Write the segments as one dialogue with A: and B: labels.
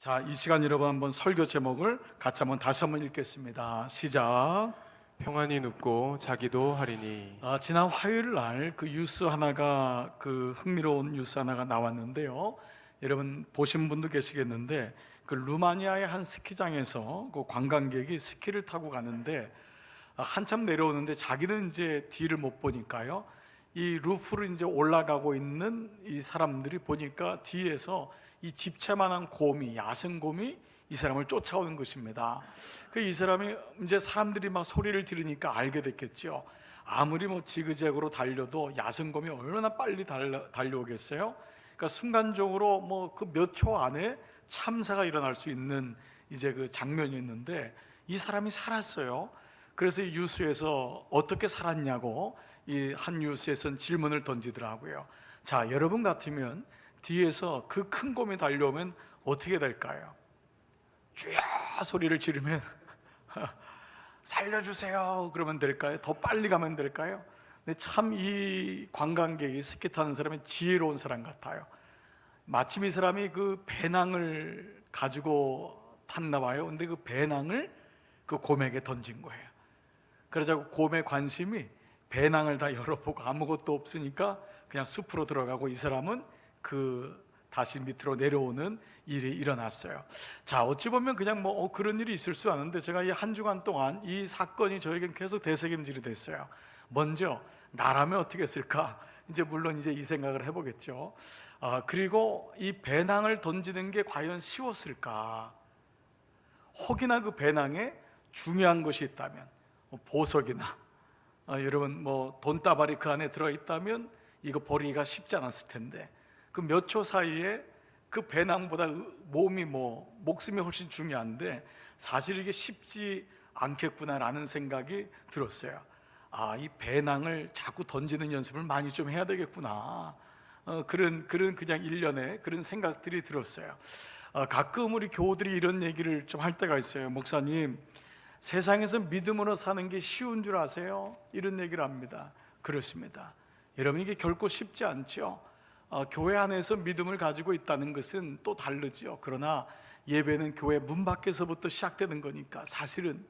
A: 자, 이 시간 여러분 한번 설교 제목을 같이 다시 한번 읽겠습니다. 시작.
B: 평안히 눕고 자기도 하리니.
A: 지난 화요일 날 그 뉴스 하나가 흥미로운 뉴스 하나가 나왔는데요. 여러분 보신 분도 계시겠는데 그 루마니아의 한 스키장에서 그 관광객이 스키를 타고 가는데 한참 내려오는데 자기는 이제 뒤를 못 보니까요. 이 루프를 이제 올라가고 있는 이 사람들이 보니까 뒤에서 이 집채만한 곰이, 야생곰이 이 사람을 쫓아오는 것입니다. 이 사람이 이제 사람들이 막 소리를 들으니까 알게 됐겠죠. 아무리 지그재그로 달려도 야생곰이 얼마나 빨리 달려오겠어요? 그러니까 순간적으로 그 몇 초 안에 참사가 일어날 수 있는 이제 그 장면이었는데 이 사람이 살았어요. 그래서 이 뉴스에서 어떻게 살았냐고 이 한 뉴스에서는 질문을 던지더라고요. 자, 여러분 같으면 뒤에서 그 큰 곰이 달려오면 어떻게 될까요? 쥐야 소리를 지르면 살려주세요 그러면 될까요? 더 빨리 가면 될까요? 근데 참 이 관광객이 스키 타는 사람이 지혜로운 사람 같아요. 마침 이 사람이 그 배낭을 가지고 탔나 봐요. 근데 그 배낭을 그 곰에게 던진 거예요. 그러자 곰의 관심이 배낭을 다 열어보고 아무것도 없으니까 그냥 숲으로 들어가고 이 사람은 다시 밑으로 내려오는 일이 일어났어요. 자, 어찌 보면 그냥 그런 일이 있을 수 아는데 제가 이 한 주간 동안 이 사건이 저에겐 계속 되새김질이 됐어요. 먼저 나라면 어떻게 했을까? 물론 이 생각을 해보겠죠. 그리고 이 배낭을 던지는 게 과연 쉬웠을까? 혹이나 그 배낭에 중요한 것이 있다면 보석이나 여러분 돈다발이 그 안에 들어있다면 이거 버리기가 쉽지 않았을 텐데 그 몇 초 사이에 그 배낭보다 목숨이 훨씬 중요한데 사실 이게 쉽지 않겠구나라는 생각이 들었어요. 이 배낭을 자꾸 던지는 연습을 많이 좀 해야 되겠구나. 그냥 일련의 그런 생각들이 들었어요. 가끔 우리 교우들이 이런 얘기를 좀 할 때가 있어요. 목사님, 세상에서 믿음으로 사는 게 쉬운 줄 아세요? 이런 얘기를 합니다. 그렇습니다. 여러분, 이게 결코 쉽지 않죠. 교회 안에서 믿음을 가지고 있다는 것은 또 다르죠. 그러나 예배는 교회 문 밖에서부터 시작되는 거니까 사실은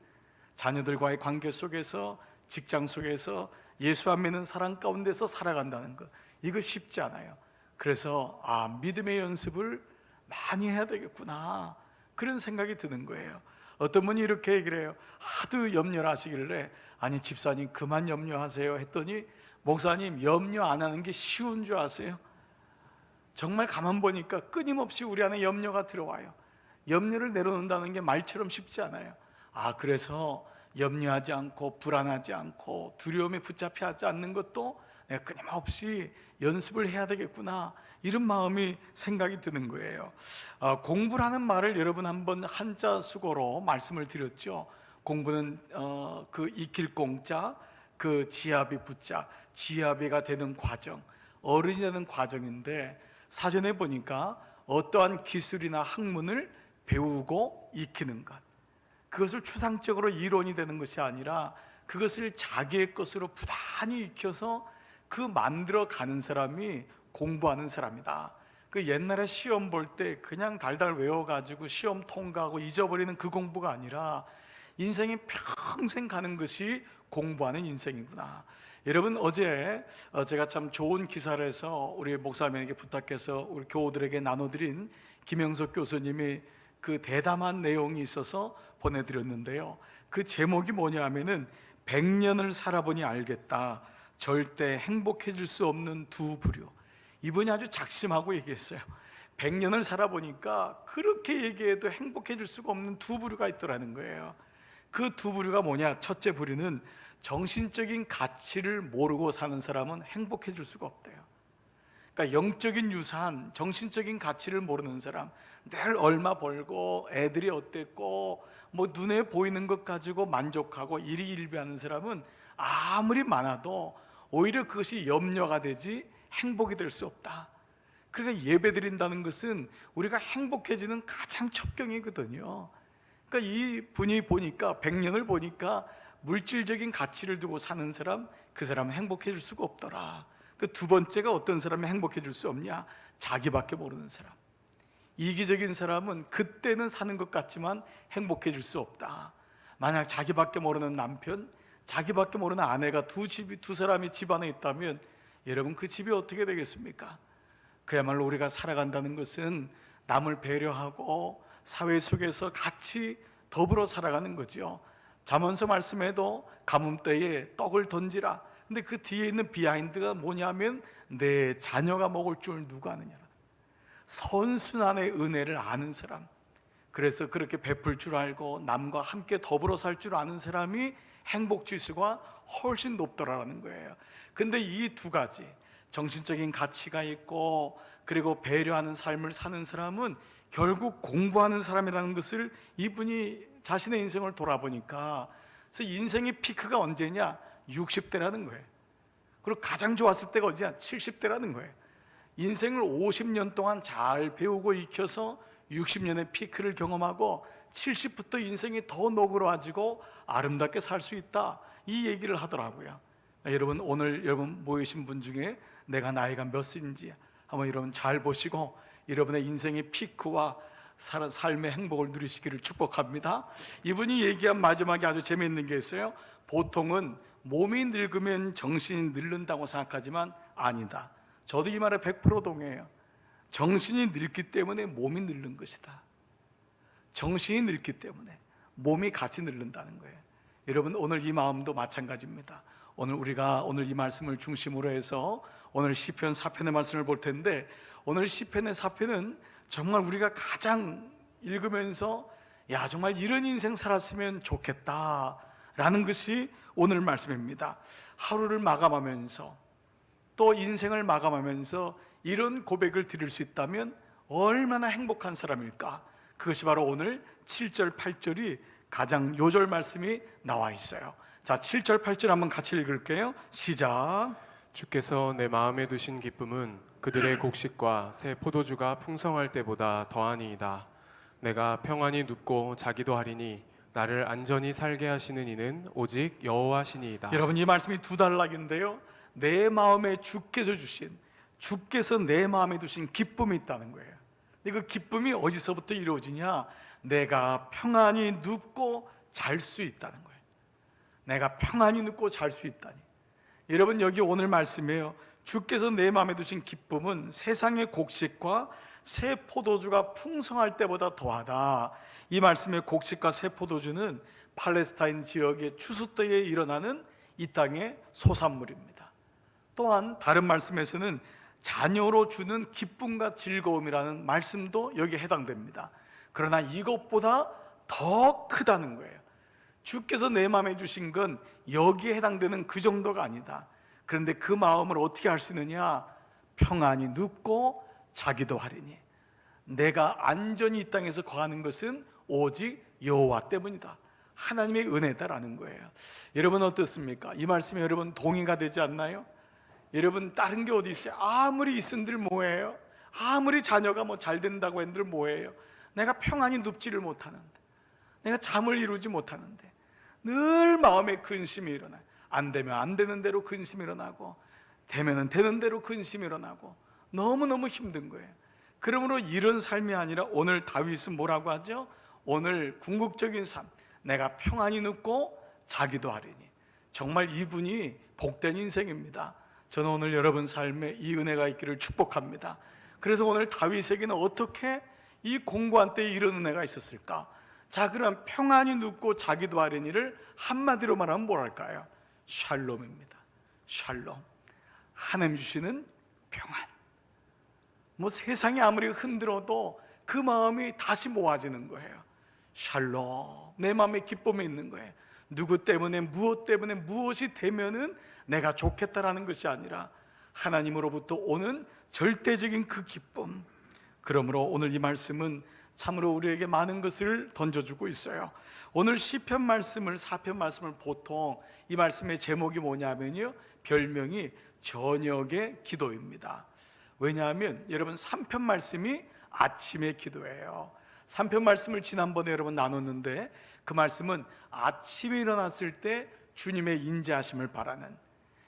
A: 자녀들과의 관계 속에서, 직장 속에서 예수 안 믿는 사람 가운데서 살아간다는 것, 이거 쉽지 않아요. 그래서 믿음의 연습을 많이 해야 되겠구나, 그런 생각이 드는 거예요. 어떤 분이 이렇게 얘기를 해요. 하도 염려를 하시길래 아니 집사님 그만 염려하세요 했더니 목사님 염려 안 하는 게 쉬운 줄 아세요? 정말 가만 보니까 끊임없이 우리 안에 염려가 들어와요. 염려를 내려놓는다는 게 말처럼 쉽지 않아요. 그래서 염려하지 않고 불안하지 않고 두려움에 붙잡혀 하지 않는 것도 내가 끊임없이 연습을 해야 되겠구나, 이런 마음이 생각이 드는 거예요. 공부라는 말을 여러분 한번 한자 수고로 말씀을 드렸죠. 공부는 그 익힐 공자, 그 지아비 부자, 지아비가 되는 과정, 어른이 되는 과정인데 사전에 보니까 어떠한 기술이나 학문을 배우고 익히는 것, 그것을 추상적으로 이론이 되는 것이 아니라 그것을 자기의 것으로 부단히 익혀서 만들어 가는 사람이 공부하는 사람이다. 옛날에 시험 볼 때 그냥 달달 외워가지고 시험 통과하고 잊어버리는 그 공부가 아니라 인생이 평생 가는 것이 공부하는 인생이구나. 여러분, 어제 제가 참 좋은 기사를 해서 우리 목사님에게 부탁해서 우리 교우들에게 나눠드린 김영석 교수님이 그 대담한 내용이 있어서 보내드렸는데요. 그 제목이 뭐냐 하면은 100년을 살아보니 알겠다, 절대 행복해질 수 없는 두 부류. 이분이 아주 작심하고 얘기했어요. 100년을 살아보니까 그렇게 얘기해도 행복해질 수가 없는 두 부류가 있더라는 거예요. 그 두 부류가 뭐냐? 첫째 부류는 정신적인 가치를 모르고 사는 사람은 행복해질 수가 없대요. 그러니까 영적인 유산, 정신적인 가치를 모르는 사람, 늘 얼마 벌고 애들이 어땠고 눈에 보이는 것 가지고 만족하고 일희일비하는 사람은 아무리 많아도 오히려 그것이 염려가 되지 행복이 될 수 없다. 그러니까 예배 드린다는 것은 우리가 행복해지는 가장 첩경이거든요. 그러니까 이 분이 보니까 100년을 보니까 물질적인 가치를 두고 사는 사람, 그 사람은 행복해질 수가 없더라. 그 두 번째가 어떤 사람이 행복해질 수 없냐? 자기밖에 모르는 사람. 이기적인 사람은 그때는 사는 것 같지만 행복해질 수 없다. 만약 자기밖에 모르는 남편, 자기밖에 모르는 아내가 두 사람이 집안에 있다면 여러분 그 집이 어떻게 되겠습니까? 그야말로 우리가 살아간다는 것은 남을 배려하고 사회 속에서 같이 더불어 살아가는 거죠. 잠언서 말씀에도 가뭄 때에 떡을 던지라. 근데 그 뒤에 있는 비하인드가 뭐냐면 내 자녀가 먹을 줄 누가 아느냐. 선순환의 은혜를 아는 사람, 그래서 그렇게 베풀 줄 알고 남과 함께 더불어 살 줄 아는 사람이 행복 지수가 훨씬 높더라라는 거예요. 근데 이 두 가지, 정신적인 가치가 있고 그리고 배려하는 삶을 사는 사람은 결국 공부하는 사람이라는 것을 이분이 자신의 인생을 돌아보니까, 그래서 인생의 피크가 언제냐? 60대라는 거예요. 그리고 가장 좋았을 때가 어디냐? 70대라는 거예요. 인생을 50년 동안 잘 배우고 익혀서 60년의 피크를 경험하고 70부터 인생이 더 너그러워지고 아름답게 살 수 있다, 이 얘기를 하더라고요. 여러분, 오늘 여러분 모이신 분 중에 내가 나이가 몇인지 한번 여러분 잘 보시고 여러분의 인생의 피크와 삶의 행복을 누리시기를 축복합니다. 이분이 얘기한 마지막에 아주 재미있는 게 있어요. 보통은 몸이 늙으면 정신이 늙는다고 생각하지만 아니다. 저도 이 말에 100% 동의해요. 정신이 늙기 때문에 몸이 늙는 것이다. 정신이 늙기 때문에 몸이 같이 늙는다는 거예요. 여러분, 오늘 이 마음도 마찬가지입니다. 우리가 이 말씀을 중심으로 해서 오늘 시편 4편의 말씀을 볼 텐데, 오늘 시편의 4편은 정말 우리가 가장 읽으면서 야, 정말 이런 인생 살았으면 좋겠다 라는 것이 오늘 말씀입니다. 하루를 마감하면서 또 인생을 마감하면서 이런 고백을 드릴 수 있다면 얼마나 행복한 사람일까? 그것이 바로 오늘 7절 8절이 가장 요절 말씀이 나와 있어요. 자, 7절 8절 한번 같이 읽을게요. 시작.
B: 주께서 내 마음에 두신 기쁨은 그들의 곡식과 새 포도주가 풍성할 때보다 더하니이다. 내가 평안히 눕고 자기도 하리니 나를 안전히 살게 하시는 이는 오직 여호와시니이다.
A: 여러분, 이 말씀이 두 단락인데요, 내 마음에 주께서 내 마음에 두신 기쁨이 있다는 거예요. 근데 그 기쁨이 어디서부터 이루어지냐? 내가 평안히 눕고 잘 수 있다는 거예요. 내가 평안히 눕고 잘 수 있다니. 여러분, 여기 오늘 말씀이에요. 주께서 내 마음에 두신 기쁨은 세상의 곡식과 새 포도주가 풍성할 때보다 더하다. 이 말씀의 곡식과 새 포도주는 팔레스타인 지역의 추수 때에 일어나는 이 땅의 소산물입니다. 또한 다른 말씀에서는 자녀로 주는 기쁨과 즐거움이라는 말씀도 여기에 해당됩니다. 그러나 이것보다 더 크다는 거예요. 주께서 내 마음에 주신 건 여기에 해당되는 그 정도가 아니다. 그런데 그 마음을 어떻게 할 수 있느냐? 평안히 눕고 자기도 하리니. 내가 안전히 이 땅에서 거하는 것은 오직 여호와 때문이다. 하나님의 은혜다라는 거예요. 여러분 어떻습니까? 이 말씀에 여러분 동의가 되지 않나요? 여러분, 다른 게 어디 있어요? 아무리 있은들 뭐예요? 아무리 자녀가 잘 된다고 했는들 뭐예요? 내가 평안히 눕지를 못하는데, 내가 잠을 이루지 못하는데 늘 마음에 근심이 일어나요. 안 되면 안 되는 대로 근심이 일어나고, 되면은 되는 대로 근심이 일어나고, 너무너무 힘든 거예요. 그러므로 이런 삶이 아니라 오늘 다윗은 뭐라고 하죠? 오늘 궁극적인 삶, 내가 평안히 눕고 자기도 하리니. 정말 이분이 복된 인생입니다. 저는 오늘 여러분 삶에 이 은혜가 있기를 축복합니다. 그래서 오늘 다윗에게는 어떻게 이 공고한 때에 이런 은혜가 있었을까? 자, 그럼 평안히 눕고 자기도 하리니를 한마디로 말하면 뭐랄까요? 샬롬입니다. 샬롬. 하나님 주시는 평안. 세상이 아무리 흔들어도 그 마음이 다시 모아지는 거예요. 샬롬. 내 마음에 기쁨이 있는 거예요. 누구 때문에, 무엇 때문에, 무엇이 되면은 내가 좋겠다라는 것이 아니라 하나님으로부터 오는 절대적인 그 기쁨. 그러므로 오늘 이 말씀은 참으로 우리에게 많은 것을 던져주고 있어요. 오늘 시편 말씀을, 4편 말씀을 보통 이 말씀의 제목이 뭐냐면요, 별명이 저녁의 기도입니다. 왜냐하면 여러분 3편 말씀이 아침의 기도예요. 3편 말씀을 지난번에 여러분 나눴는데, 그 말씀은 아침에 일어났을 때 주님의 인자하심을 바라는,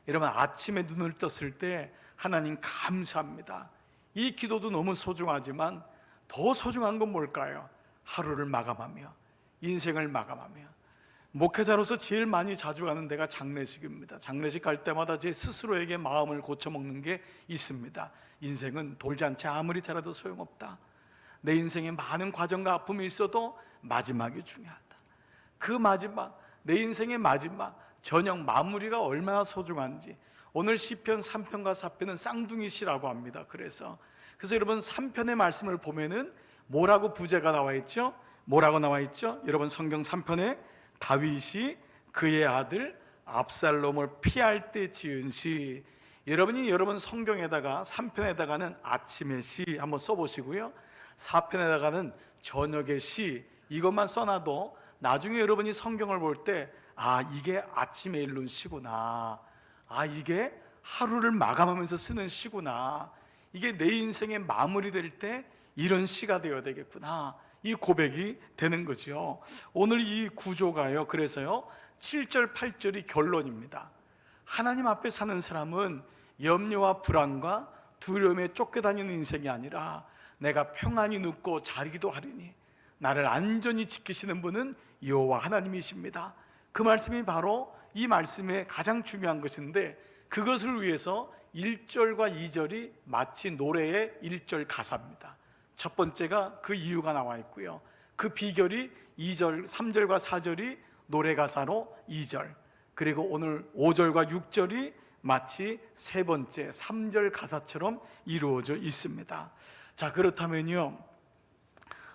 A: 여러분 아침에 눈을 떴을 때 하나님 감사합니다. 이 기도도 너무 소중하지만 더 소중한 건 뭘까요? 하루를 마감하며, 인생을 마감하며. 목회자로서 제일 많이 자주 가는 데가 장례식입니다. 장례식 갈 때마다 제 스스로에게 마음을 고쳐먹는 게 있습니다. 인생은 돌잔치 아무리 잘해도 소용없다. 내 인생에 많은 과정과 아픔이 있어도 마지막이 중요하다. 그 마지막, 내 인생의 마지막 저녁 마무리가 얼마나 소중한지. 오늘 시편 3편과 4편은 쌍둥이 시라고 합니다. 그래서 여러분 3편의 말씀을 보면은 뭐라고 부제가 나와 있죠? 뭐라고 나와 있죠? 여러분 성경 3편에 다윗이 그의 아들 압살롬을 피할 때 지은 시. 여러분 성경에다가 3편에다가는 아침의 시 한번 써보시고요, 4편에다가는 저녁의 시, 이것만 써놔도 나중에 여러분이 성경을 볼 때 이게 아침에 읽는 시구나, 이게 하루를 마감하면서 쓰는 시구나, 이게 내 인생의 마무리될 때 이런 시가 되어야 되겠구나, 이 고백이 되는 거죠. 오늘 이 구조가요, 그래서요 7절 8절이 결론입니다. 하나님 앞에 사는 사람은 염려와 불안과 두려움에 쫓겨다니는 인생이 아니라 내가 평안히 눕고 자기도 하리니 나를 안전히 지키시는 분은 여호와 하나님이십니다. 그 말씀이 바로 이 말씀의 가장 중요한 것인데, 그것을 위해서 1절과 2절이 마치 노래의 1절 가사입니다. 첫 번째가 그 이유가 나와 있고요, 그 비결이 2절, 3절과 4절이 노래 가사로 2절, 그리고 오늘 5절과 6절이 마치 세 번째 3절 가사처럼 이루어져 있습니다. 자, 그렇다면요,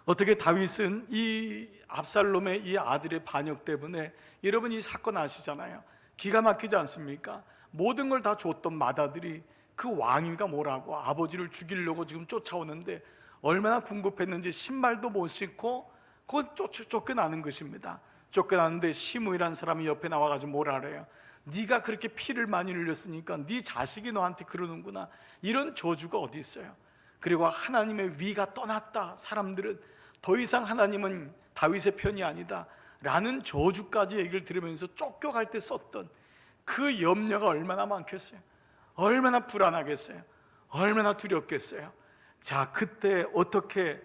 A: 어떻게 다윗은 이 압살롬의 이 아들의 반역 때문에, 여러분 이 사건 아시잖아요. 기가 막히지 않습니까? 모든 걸 다 줬던 맏아들이 그 왕위가 뭐라고 아버지를 죽이려고 지금 쫓아오는데 얼마나 궁급했는지 신발도 못 신고 그건 쫓겨나는 것입니다. 쫓겨나는데 시므이라는 사람이 옆에 나와가지고 뭐라 그래요? 네가 그렇게 피를 많이 흘렸으니까 네 자식이 너한테 그러는구나, 이런 저주가 어디 있어요? 그리고 하나님의 위가 떠났다, 사람들은 더 이상 하나님은 다윗의 편이 아니다 라는 저주까지 얘기를 들으면서 쫓겨갈 때 썼던 그 염려가 얼마나 많겠어요? 얼마나 불안하겠어요? 얼마나 두렵겠어요? 자, 그때 어떻게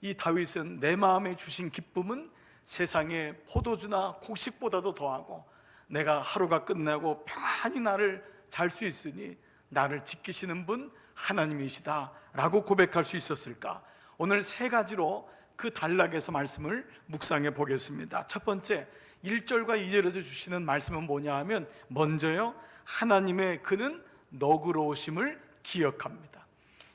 A: 이 다윗은 내 마음에 주신 기쁨은 세상의 포도주나 곡식보다도 더하고 내가 하루가 끝나고 평안히 나를 잘 수 있으니 나를 지키시는 분 하나님이시다 라고 고백할 수 있었을까? 오늘 세 가지로 그 단락에서 말씀을 묵상해 보겠습니다. 첫 번째, 1절과 2절에서 주시는 말씀은 뭐냐 하면, 먼저요, 하나님의 그는 너그러우심을 기억합니다.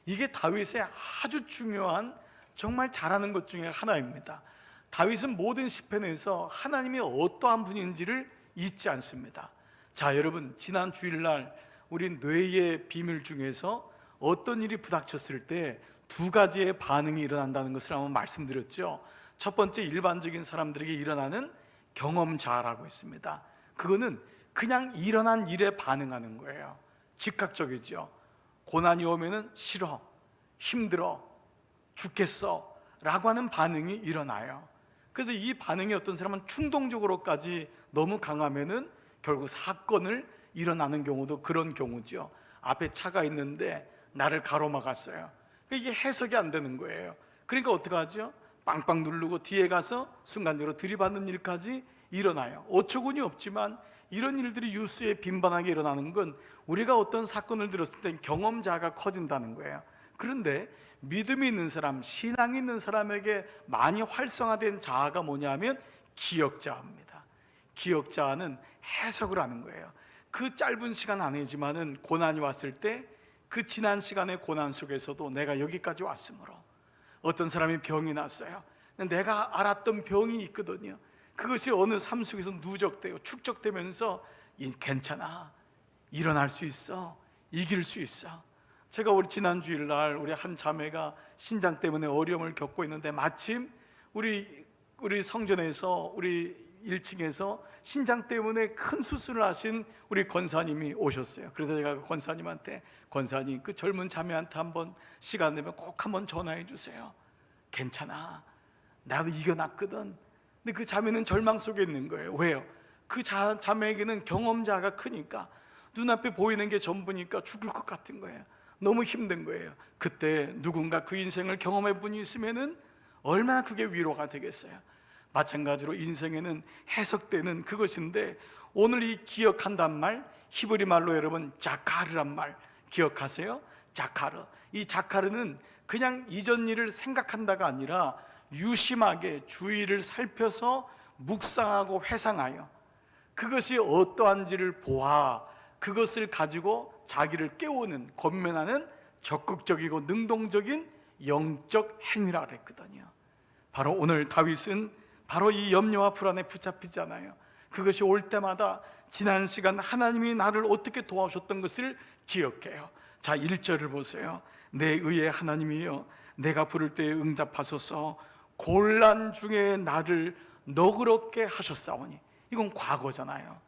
A: 이게 다윗의 아주 중요한, 정말 잘하는 것 중에 하나입니다. 다윗은 모든 시편에서 하나님이 어떠한 분인지를 잊지 않습니다. 자, 여러분 지난 주일날 우리 뇌의 비밀 중에서 어떤 일이 부닥쳤을 때 두 가지의 반응이 일어난다는 것을 한번 말씀드렸죠. 첫 번째, 일반적인 사람들에게 일어나는 경험자라고 했습니다. 그거는 그냥 일어난 일에 반응하는 거예요. 즉각적이죠. 고난이 오면은 싫어, 힘들어, 죽겠어 라고 하는 반응이 일어나요. 그래서 이 반응이 어떤 사람은 충동적으로까지 너무 강하면은 결국 사건을 일어나는 경우도 그런 경우죠. 앞에 차가 있는데 나를 가로막았어요. 이게 해석이 안 되는 거예요. 그러니까 어떡하죠? 빵빵 누르고 뒤에 가서 순간적으로 들이받는 일까지 일어나요. 어처구니 없지만 이런 일들이 뉴스에 빈번하게 일어나는 건 우리가 어떤 사건을 들었을 때 경험자가 커진다는 거예요. 그런데 믿음이 있는 사람, 신앙이 있는 사람에게 많이 활성화된 자아가 뭐냐면 기억자입니다. 기억자는 해석을 하는 거예요. 그 짧은 시간 안이지만은 고난이 왔을 때 그 지난 시간의 고난 속에서도 내가 여기까지 왔으므로, 어떤 사람이 병이 났어요. 내가 알았던 병이 있거든요. 그것이 어느 삶 속에서 누적되고 축적되면서 괜찮아, 일어날 수 있어, 이길 수 있어. 제가 우리 지난 주일날 우리 한 자매가 신장 때문에 어려움을 겪고 있는데 마침 우리 성전에서 우리 1층에서 신장 때문에 큰 수술을 하신 우리 권사님이 오셨어요. 그래서 제가 그 권사님한테, 권사님 그 젊은 자매한테 한번 시간 내면 꼭 한번 전화해 주세요. 괜찮아, 나도 이겨놨거든. 근데 그 자매는 절망 속에 있는 거예요. 왜요? 그 자매에게는 경험자가 크니까, 눈앞에 보이는 게 전부니까 죽을 것 같은 거예요. 너무 힘든 거예요. 그때 누군가 그 인생을 경험해 본 분이 있으면은 얼마나 그게 위로가 되겠어요. 마찬가지로 인생에는 해석되는 그것인데, 오늘 이 기억한단 말, 히브리 말로 여러분 자카르란 말 기억하세요? 자카르. 이 자카르는 그냥 이전 일을 생각한다가 아니라 유심하게 주위를 살펴서 묵상하고 회상하여 그것이 어떠한지를 보아 그것을 가지고 자기를 깨우는, 권면하는 적극적이고 능동적인 영적 행위라 그랬거든요. 바로 오늘 다윗은 바로 이 염려와 불안에 붙잡히잖아요. 그것이 올 때마다 지난 시간 하나님이 나를 어떻게 도와주셨던 것을 기억해요. 자, 1절을 보세요. 내 의의 하나님이여, 내가 부를 때에 응답하소서. 곤란 중에 나를 너그럽게 하셨사오니. 이건 과거잖아요.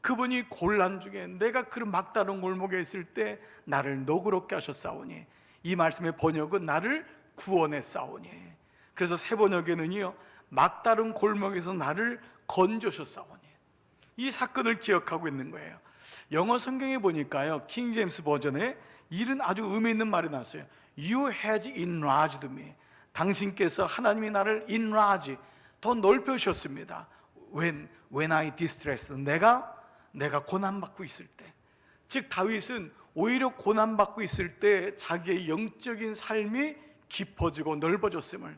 A: 그분이 곤란 중에, 내가 그런 막다른 골목에 있을 때 나를 너그럽게 하셨사오니. 이 말씀의 번역은 나를 구원했사오니. 그래서 새 번역에는요, 막다른 골목에서 나를 건져셨사오니. 이 사건을 기억하고 있는 거예요. 영어 성경에 보니까요, 킹 제임스 버전에 이런 아주 의미 있는 말이 나왔어요. You has enlarged me. 당신께서, 하나님이 나를 enlarge, 더 넓혀주셨습니다. When I distressed, 내가 고난받고 있을 때. 즉 다윗은 오히려 고난받고 있을 때 자기의 영적인 삶이 깊어지고 넓어졌음을,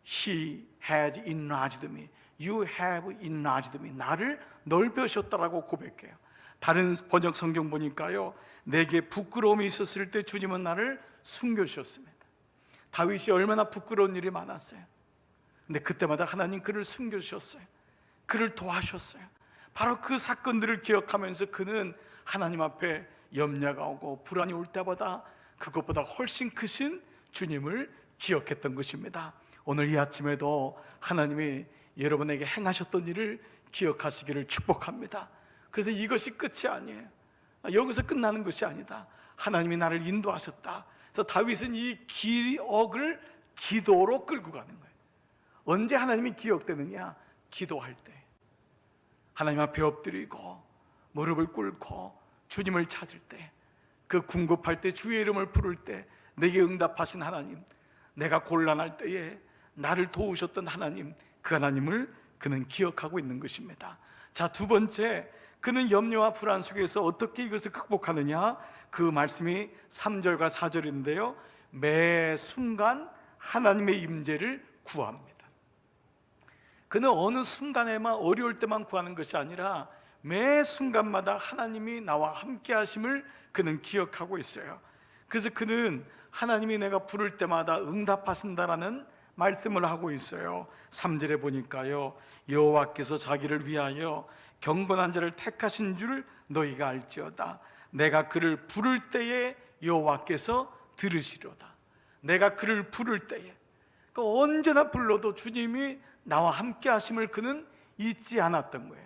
A: He has enlarged me, You have enlarged me, 나를 넓혀주셨다라고 고백해요. 다른 번역 성경 보니까요, 내게 부끄러움이 있었을 때 주님은 나를 숨겨주셨습니다. 다윗이 얼마나 부끄러운 일이 많았어요. 근데 그때마다 하나님 그를 숨겨주셨어요. 그를 도와주셨어요. 바로 그 사건들을 기억하면서 그는 하나님 앞에 염려가 오고 불안이 올 때보다 그것보다 훨씬 크신 주님을 기억했던 것입니다. 오늘 이 아침에도 하나님이 여러분에게 행하셨던 일을 기억하시기를 축복합니다. 그래서 이것이 끝이 아니에요. 여기서 끝나는 것이 아니다. 하나님이 나를 인도하셨다. 그래서 다윗은 이 기억을 기도로 끌고 가는 거예요. 언제 하나님이 기억되느냐? 기도할 때. 하나님 앞에 엎드리고 무릎을 꿇고 주님을 찾을 때, 그 궁급할 때, 주의 이름을 부를 때 내게 응답하신 하나님, 내가 곤란할 때에 나를 도우셨던 하나님, 그 하나님을 그는 기억하고 있는 것입니다. 자, 두 번째, 그는 염려와 불안 속에서 어떻게 이것을 극복하느냐? 그 말씀이 3절과 4절인데요, 매 순간 하나님의 임재를 구합니다. 그는 어느 순간에만, 어려울 때만 구하는 것이 아니라 매 순간마다 하나님이 나와 함께 하심을 그는 기억하고 있어요. 그래서 그는 하나님이 내가 부를 때마다 응답하신다라는 말씀을 하고 있어요. 3절에 보니까요, 여호와께서 자기를 위하여 경건한 자를 택하신 줄 너희가 알지어다. 내가 그를 부를 때에 여호와께서 들으시려다. 내가 그를 부를 때에, 그러니까 언제나 불러도 주님이 나와 함께 하심을 그는 잊지 않았던 거예요.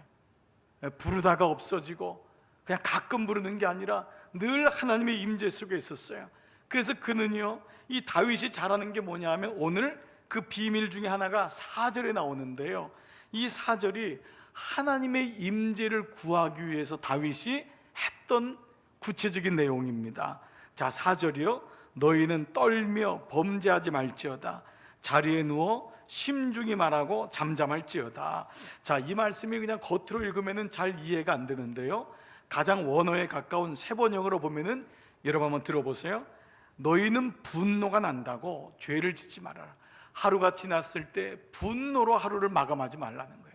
A: 부르다가 없어지고 그냥 가끔 부르는 게 아니라 늘 하나님의 임재 속에 있었어요. 그래서 그는요, 이 다윗이 잘하는 게 뭐냐 하면 오늘 그 비밀 중에 하나가 4절에 나오는데요, 이 4절이 하나님의 임재를 구하기 위해서 다윗이 했던 구체적인 내용입니다. 자, 4절이요, 너희는 떨며 범죄하지 말지어다. 자리에 누워 심중히 말하고 잠잠할지어다. 자, 이 말씀이 그냥 겉으로 읽으면 잘 이해가 안 되는데요, 가장 원어에 가까운 새 번역으로 보면은, 여러분 한번 들어보세요. 너희는 분노가 난다고 죄를 짓지 말아라. 하루가 지났을 때 분노로 하루를 마감하지 말라는 거예요.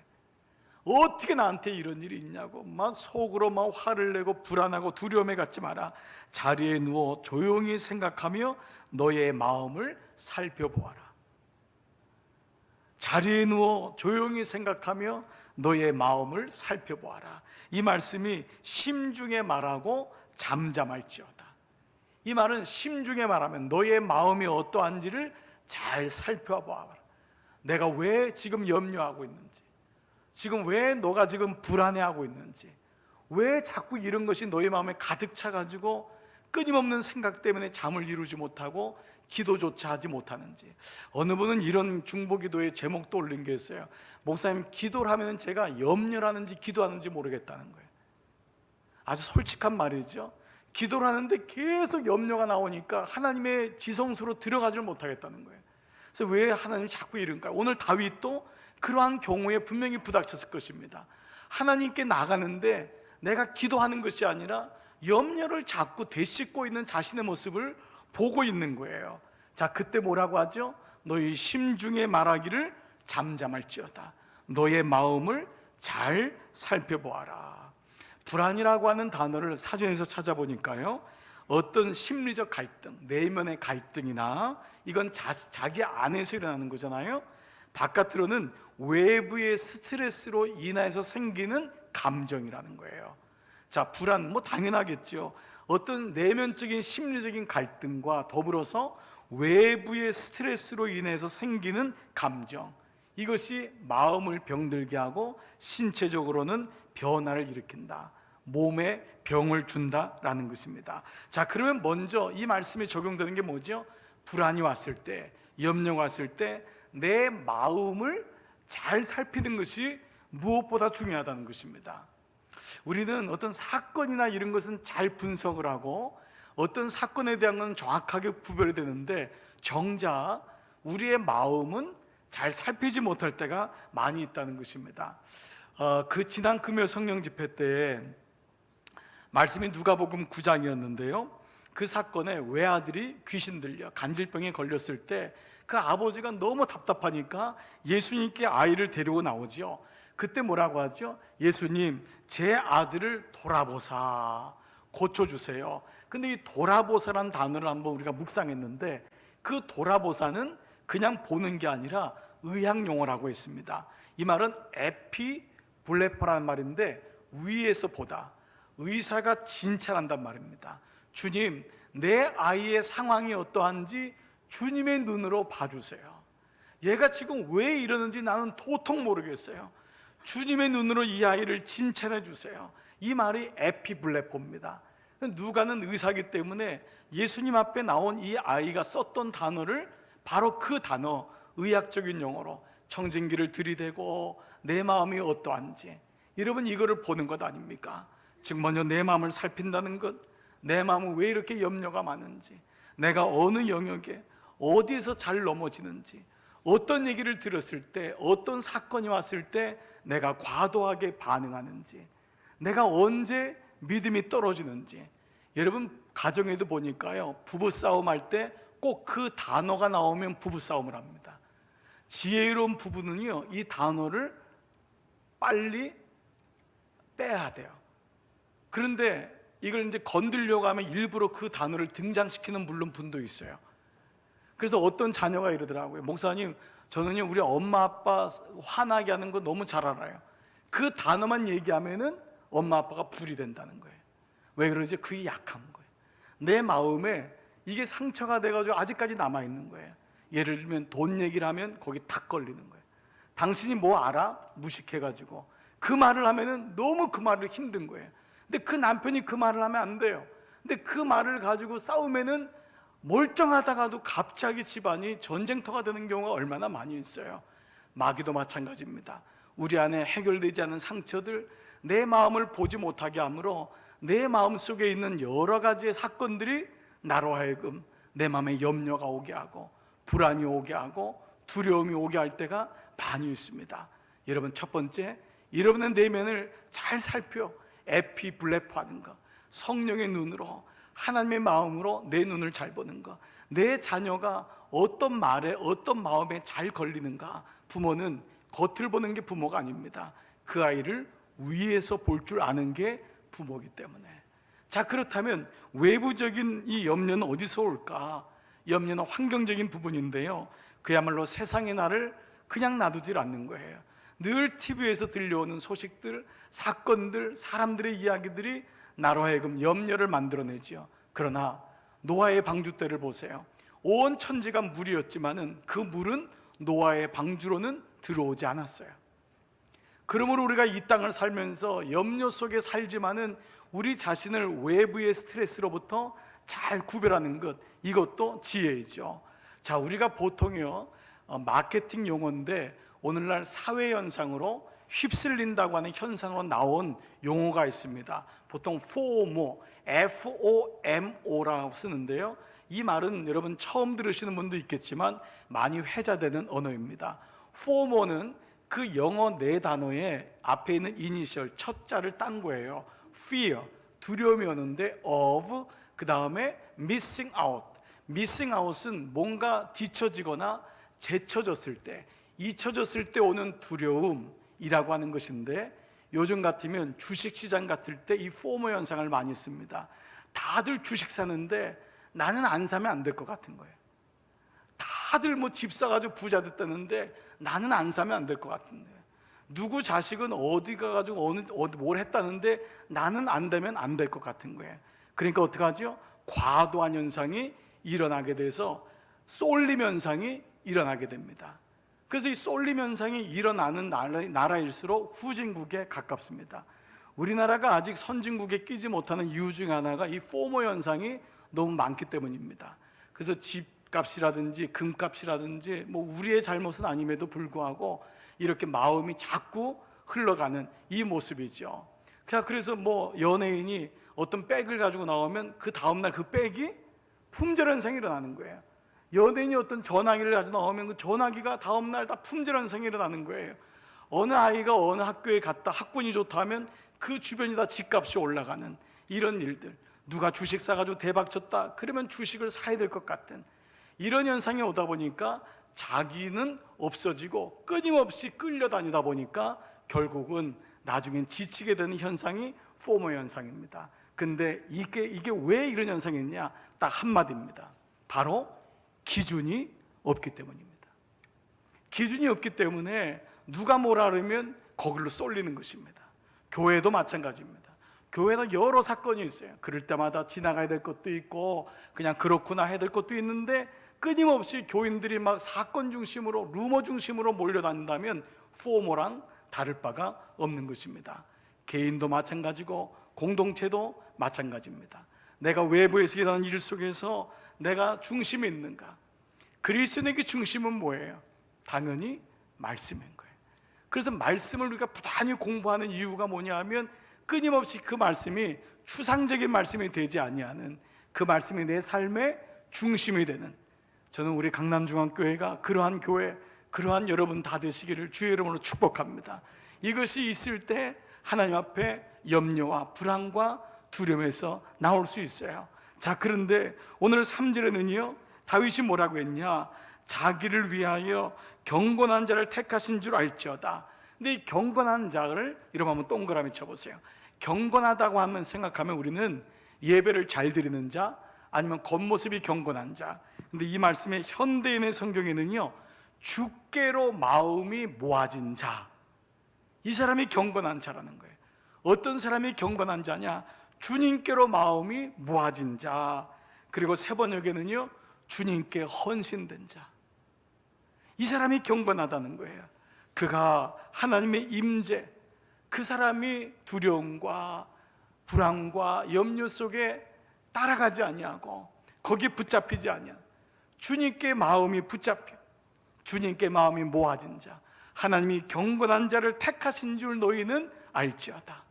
A: 어떻게 나한테 이런 일이 있냐고 막 속으로 막 화를 내고 불안하고 두려움에 갖지 마라. 자리에 누워 조용히 생각하며 너의 마음을 살펴보아라. 자리에 누워 조용히 생각하며 너의 마음을 살펴보아라. 이 말씀이 심중에 말하고 잠잠할지어다. 이 말은 심중에 말하면 너의 마음이 어떠한지를 잘 살펴보아라. 내가 왜 지금 염려하고 있는지, 지금 왜 너가 지금 불안해하고 있는지, 왜 자꾸 이런 것이 너의 마음에 가득 차가지고 끊임없는 생각 때문에 잠을 이루지 못하고 기도조차 하지 못하는지. 어느 분은 이런 중보기도의 제목도 올린 게 있어요. 목사님, 기도를 하면 제가 염려하는지 기도하는지 모르겠다는 거예요. 아주 솔직한 말이죠. 기도를 하는데 계속 염려가 나오니까 하나님의 지성소로 들어가질 못하겠다는 거예요. 그래서 왜 하나님이 자꾸 이런가? 오늘 다윗도 그러한 경우에 분명히 부닥쳤을 것입니다. 하나님께 나가는데 내가 기도하는 것이 아니라 염려를 자꾸 되씹고 있는 자신의 모습을 보고 있는 거예요. 자, 그때 뭐라고 하죠? 너희 심중에 말하기를 잠잠할지어다. 너의 마음을 잘 살펴보아라. 불안이라고 하는 단어를 사전에서 찾아보니까요, 어떤 심리적 갈등, 내면의 갈등이나 이건 자기 안에서 일어나는 거잖아요. 바깥으로는 외부의 스트레스로 인해서 생기는 감정이라는 거예요. 자, 불안 뭐 당연하겠죠. 어떤 내면적인 심리적인 갈등과 더불어서 외부의 스트레스로 인해서 생기는 감정, 이것이 마음을 병들게 하고 신체적으로는 변화를 일으킨다, 몸에 병을 준다라는 것입니다. 자, 그러면 먼저 이 말씀에 적용되는 게 뭐죠? 불안이 왔을 때, 염려가 왔을 때 내 마음을 잘 살피는 것이 무엇보다 중요하다는 것입니다. 우리는 어떤 사건이나 이런 것은 잘 분석을 하고 어떤 사건에 대한 건 정확하게 구별이 되는데, 정작 우리의 마음은 잘 살피지 못할 때가 많이 있다는 것입니다. 그 지난 금요 성령 집회 때 말씀이 누가복음 9장이었는데요, 그 사건에 외아들이 귀신 들려 간질병에 걸렸을 때 그 아버지가 너무 답답하니까 예수님께 아이를 데리고 나오죠. 그때 뭐라고 하죠? 예수님, 제 아들을 돌아보사, 고쳐주세요. 근데 이 돌아보사라는 단어를 한번 우리가 묵상했는데, 그 돌아보사는 그냥 보는 게 아니라 의학 용어라고 했습니다. 이 말은 에피블레퍼라는 말인데 위에서 보다, 의사가 진찰한단 말입니다. 주님, 내 아이의 상황이 어떠한지 주님의 눈으로 봐주세요. 얘가 지금 왜 이러는지 나는 도통 모르겠어요. 주님의 눈으로 이 아이를 진찰해 주세요. 이 말이 에피블레퍼입니다. 누가는 의사이기 때문에 예수님 앞에 나온 이 아이가 썼던 단어를 바로 그 단어, 의학적인 용어로 청진기를 들이대고 내 마음이 어떠한지, 여러분 이거를 보는 것 아닙니까? 즉 먼저 내 마음을 살핀다는 것, 내 마음은 왜 이렇게 염려가 많은지, 내가 어느 영역에 어디에서 잘 넘어지는지, 어떤 얘기를 들었을 때, 어떤 사건이 왔을 때 내가 과도하게 반응하는지, 내가 언제 믿음이 떨어지는지. 여러분 가정에도 보니까요, 부부싸움 할 때 꼭 그 단어가 나오면 부부싸움을 합니다. 지혜로운 부부는요, 이 단어를 빨리 빼야 돼요. 그런데 이걸 이제 건들려고 하면 일부러 그 단어를 등장시키는 물론 분도 있어요. 그래서 어떤 자녀가 이러더라고요. 목사님, 저는요 우리 엄마 아빠 화나게 하는 거 너무 잘 알아요. 그 단어만 얘기하면은 엄마 아빠가 불이 된다는 거예요. 왜 그러지? 그게 약한 거예요. 내 마음에 이게 상처가 돼가지고 아직까지 남아있는 거예요. 예를 들면 돈 얘기를 하면 거기 탁 걸리는 거예요. 당신이 뭐 알아? 무식해가지고 그 말을 하면은 너무 그 말을 힘든 거예요. 근데 그 남편이 그 말을 하면 안 돼요. 근데 그 말을 가지고 싸우면은 멀쩡하다가도 갑자기 집안이 전쟁터가 되는 경우가 얼마나 많이 있어요. 마귀도 마찬가지입니다. 우리 안에 해결되지 않은 상처들, 내 마음을 보지 못하게 하므로 내 마음 속에 있는 여러 가지의 사건들이 나로 하여금 내 마음에 염려가 오게 하고 불안이 오게 하고 두려움이 오게 할 때가 많이 있습니다. 여러분, 첫 번째, 여러분의 내면을 잘 살펴 에피블레퍼하는 것, 성령의 눈으로, 하나님의 마음으로 내 눈을 잘 보는 것, 내 자녀가 어떤 말에 어떤 마음에 잘 걸리는가. 부모는 겉을 보는 게 부모가 아닙니다. 그 아이를 위에서 볼 줄 아는 게 부모이기 때문에. 자, 그렇다면 외부적인 이 염려는 어디서 올까? 염려는 환경적인 부분인데요, 그야말로 세상의 나를 그냥 놔두질 않는 거예요. 늘 TV에서 들려오는 소식들, 사건들, 사람들의 이야기들이 나로 하여금 염려를 만들어내죠. 그러나 노아의 방주대를 보세요. 온 천지가 물이었지만은 그 물은 노아의 방주로는 들어오지 않았어요. 그러므로 우리가 이 땅을 살면서 염려 속에 살지만은 우리 자신을 외부의 스트레스로부터 잘 구별하는 것, 이것도 지혜이죠. 자, 우리가 보통요 마케팅 용어인데 오늘날 사회 현상으로 휩쓸린다고 하는 현상으로 나온 용어가 있습니다. 보통 FOMO, FOMO라고 쓰는데요. 이 말은 여러분 처음 들으시는 분도 있겠지만 많이 회자되는 언어입니다. FOMO는 그 영어 네 단어의 앞에 있는 이니셜 첫 자를 딴 거예요. Fear, 두려움이 오는데 of, 그 다음에 missing out. missing out은 뭔가 뒤처지거나 제쳐졌을 때, 잊혀졌을 때 오는 두려움이라고 하는 것인데, 요즘 같으면 주식시장 같을 때 이 포모 현상을 많이 씁니다. 다들 주식 사는데 나는 안 사면 안 될 것 같은 거예요. 다들 뭐 집 사가지고 부자 됐다는데 나는 안 사면 안 될 것 같은데, 누구 자식은 어디 가가지고 어디 뭘 했다는데 나는 안 되면 안 될 것 같은 거예요. 그러니까 어떡하죠? 과도한 현상이 일어나게 돼서 쏠림 현상이 일어나게 됩니다. 그래서 이 쏠림 현상이 일어나는 나라일수록 후진국에 가깝습니다. 우리나라가 아직 선진국에 끼지 못하는 이유 중 하나가 이 포모 현상이 너무 많기 때문입니다. 그래서 집값이라든지 금값이라든지 뭐 우리의 잘못은 아님에도 불구하고 이렇게 마음이 자꾸 흘러가는 이 모습이죠. 그래서 뭐 연예인이 어떤 백을 가지고 나오면 그 다음날 그 백이 품절 현상이 일어나는 거예요. 연예인이 어떤 전화기를 가지고 나오면 그 전화기가 다음날 다 품절 현상이 일어나는 거예요. 어느 아이가 어느 학교에 갔다 학군이 좋다 하면 그 주변이 다 집값이 올라가는 이런 일들. 누가 주식 사가지고 대박 쳤다 그러면 주식을 사야 될 것 같은 이런 현상이 오다 보니까 자기는 없어지고 끊임없이 끌려다니다 보니까 결국은 나중엔 지치게 되는 현상이 포모 현상입니다. 근데 이게 왜 이런 현상이 있냐? 딱 한마디입니다. 바로 기준이 없기 때문입니다. 기준이 없기 때문에 누가 뭐라 그러면 거기로 쏠리는 것입니다. 교회도 마찬가지입니다. 교회도 여러 사건이 있어요. 그럴 때마다 지나가야 될 것도 있고 그냥 그렇구나 해야 될 것도 있는데 끊임없이 교인들이 막 사건 중심으로 루머 중심으로 몰려다닌다면 포모랑 다를 바가 없는 것입니다. 개인도 마찬가지고 공동체도 마찬가지입니다. 내가 외부에서 일어나는 일 속에서 내가 중심이 있는가? 그리스도인에게 중심은 뭐예요? 당연히 말씀인 거예요. 그래서 말씀을 우리가 부단히 공부하는 이유가 뭐냐 하면 끊임없이 그 말씀이 추상적인 말씀이 되지 아니하는 그 말씀이 내 삶의 중심이 되는, 저는 우리 강남중앙교회가 그러한 교회, 그러한 여러분 다 되시기를 주의 이름으로 축복합니다. 이것이 있을 때 하나님 앞에 염려와 불안과 두려움에서 나올 수 있어요. 자, 그런데 오늘 3절에는요 다윗이 뭐라고 했냐? 자기를 위하여 경건한 자를 택하신 줄 알지어다. 근데 이 경건한 자를 이러면 한번 동그라미 쳐보세요. 경건하다고 하면 생각하면 우리는 예배를 잘 드리는 자, 아니면 겉모습이 경건한 자. 근데 이 말씀의 현대인의 성경에는요 주께로 마음이 모아진 자, 이 사람이 경건한 자라는 거예요. 어떤 사람이 경건한 자냐? 주님께로 마음이 모아진 자. 그리고 세 번역에는요 주님께 헌신된 자, 이 사람이 경건하다는 거예요. 그가 하나님의 임재, 그 사람이 두려움과 불안과 염려 속에 따라가지 아니하고 거기에 붙잡히지 아니하, 주님께 마음이 붙잡혀 주님께 마음이 모아진 자, 하나님이 경건한 자를 택하신 줄 너희는 알지어다.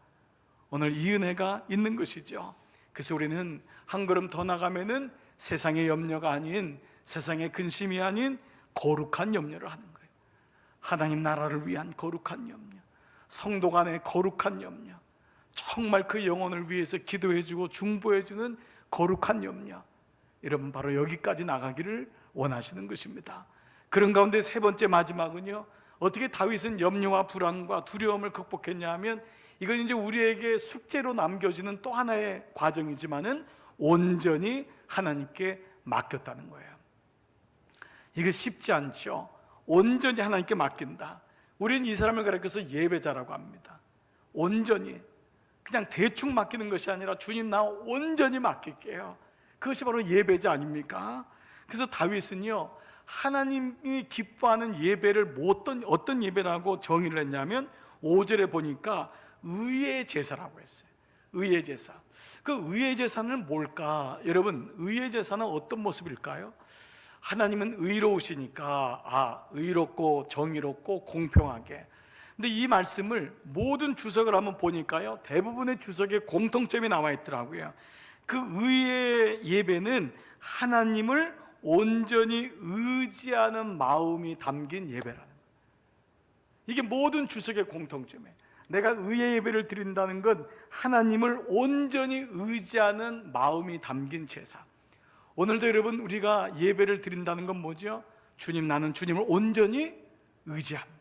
A: 오늘 이 은혜가 있는 것이죠. 그래서 우리는 한 걸음 더 나가면은 세상의 염려가 아닌, 세상의 근심이 아닌 거룩한 염려를 하는 거예요. 하나님 나라를 위한 거룩한 염려, 성도 간의 거룩한 염려, 정말 그 영혼을 위해서 기도해주고 중보해주는 거룩한 염려. 여러분 바로 여기까지 나가기를 원하시는 것입니다. 그런 가운데 세 번째 마지막은요, 어떻게 다윗은 염려와 불안과 두려움을 극복했냐 하면, 이건 이제 우리에게 숙제로 남겨지는 또 하나의 과정이지만은 온전히 하나님께 맡겼다는 거예요. 이게 쉽지 않죠. 온전히 하나님께 맡긴다. 우리는 이 사람을 가르쳐서 예배자라고 합니다. 온전히, 그냥 대충 맡기는 것이 아니라 주님 나 온전히 맡길게요. 그것이 바로 예배자 아닙니까? 그래서 다윗은요 하나님이 기뻐하는 예배를 어떤 예배라고 정의를 했냐면 5절에 보니까 의의 제사라고 했어요. 의의 제사. 그 의의 제사는 뭘까? 여러분, 의의 제사는 어떤 모습일까요? 하나님은 의로우시니까 의롭고 정의롭고 공평하게. 근데 이 말씀을 모든 주석을 한번 보니까요 대부분의 주석에 공통점이 나와 있더라고요. 그 의의 예배는 하나님을 온전히 의지하는 마음이 담긴 예배라는 거예요. 이게 모든 주석의 공통점이에요. 내가 의의 예배를 드린다는 건 하나님을 온전히 의지하는 마음이 담긴 제사. 오늘도 여러분, 우리가 예배를 드린다는 건 뭐죠? 주님, 나는 주님을 온전히 의지합니다.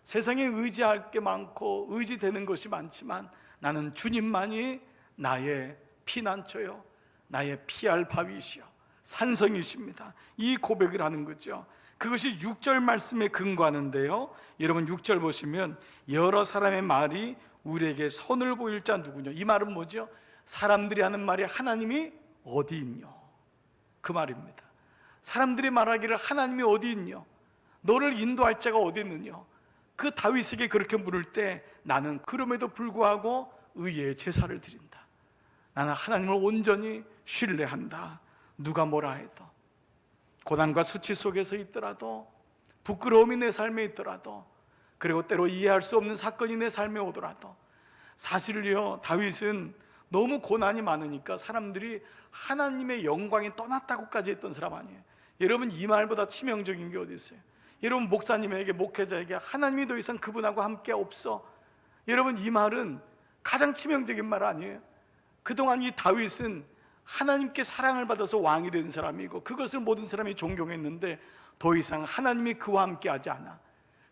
A: 세상에 의지할 게 많고 의지되는 것이 많지만 나는 주님만이 나의 피난처요, 나의 피할 바위시요, 산성이십니다. 이 고백을 하는 거죠. 그것이 6절 말씀에 근거하는데요, 여러분 6절 보시면 여러 사람의 말이 우리에게 선을 보일 자 누구냐. 이 말은 뭐죠? 사람들이 하는 말이 하나님이 어디 있뇨, 그 말입니다. 사람들이 말하기를 하나님이 어디 있뇨, 너를 인도할 자가 어디 있느냐. 그 다윗에게 그렇게 물을 때 나는 그럼에도 불구하고 의의 제사를 드린다. 나는 하나님을 온전히 신뢰한다. 누가 뭐라 해도, 고난과 수치 속에서 있더라도, 부끄러움이 내 삶에 있더라도, 그리고 때로 이해할 수 없는 사건이 내 삶에 오더라도, 사실요, 다윗은 너무 고난이 많으니까 사람들이 하나님의 영광이 떠났다고까지 했던 사람 아니에요. 여러분, 이 말보다 치명적인 게 어디 있어요? 여러분, 목사님에게, 목회자에게 하나님이 더 이상 그분하고 함께 없어, 여러분, 이 말은 가장 치명적인 말 아니에요? 그동안 이 다윗은 하나님께 사랑을 받아서 왕이 된 사람이고 그것을 모든 사람이 존경했는데 더 이상 하나님이 그와 함께 하지 않아.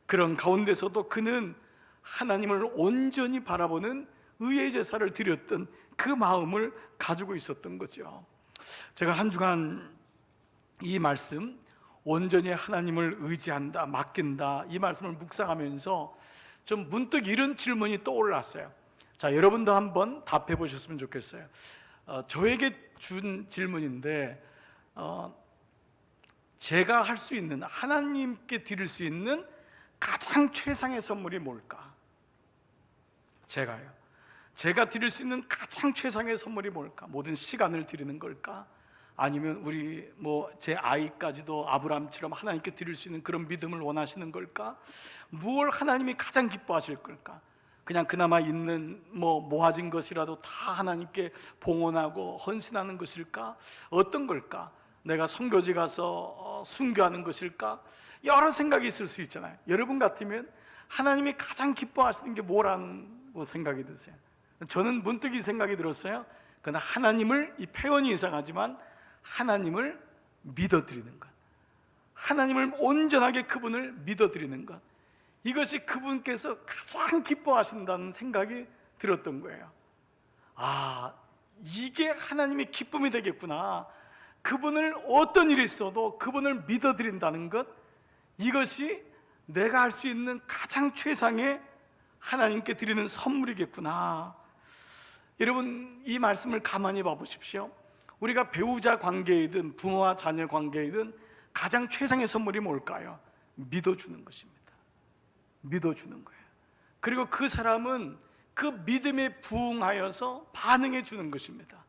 A: 그런 가운데서도 그는 하나님을 온전히 바라보는 의의 제사를 드렸던 그 마음을 가지고 있었던 거죠. 제가 한 주간 이 말씀, 온전히 하나님을 의지한다, 맡긴다, 이 말씀을 묵상하면서 좀 문득 이런 질문이 떠올랐어요. 자, 여러분도 한번 답해 보셨으면 좋겠어요. 저에게 준 질문인데, 제가 할 수 있는, 하나님께 드릴 수 있는 가장 최상의 선물이 뭘까? 제가 드릴 수 있는 가장 최상의 선물이 뭘까? 모든 시간을 드리는 걸까? 아니면 우리 제 아이까지도 아브라함처럼 하나님께 드릴 수 있는 그런 믿음을 원하시는 걸까? 무엇을 하나님이 가장 기뻐하실 걸까? 그냥 그나마 있는 모아진 것이라도 다 하나님께 봉헌하고 헌신하는 것일까? 어떤 걸까? 내가 선교지 가서 순교하는 것일까? 여러 생각이 있을 수 있잖아요. 여러분 같으면 하나님이 가장 기뻐하시는 게 뭐라고 생각이 드세요? 저는 문득 이 생각이 들었어요. 그러나 하나님을, 이 표현이 이상하지만 하나님을 믿어드리는 것, 하나님을 온전하게 그분을 믿어드리는 것, 이것이 그분께서 가장 기뻐하신다는 생각이 들었던 거예요. 아, 이게 하나님의 기쁨이 되겠구나. 그분을 어떤 일이 있어도 그분을 믿어드린다는 것, 이것이 내가 할 수 있는 가장 최상의 하나님께 드리는 선물이겠구나. 여러분, 이 말씀을 가만히 봐보십시오. 우리가 배우자 관계이든 부모와 자녀 관계이든 가장 최상의 선물이 뭘까요? 믿어주는 것입니다. 믿어주는 거예요. 그리고 그 사람은 그 믿음에 부응하여서 반응해 주는 것입니다.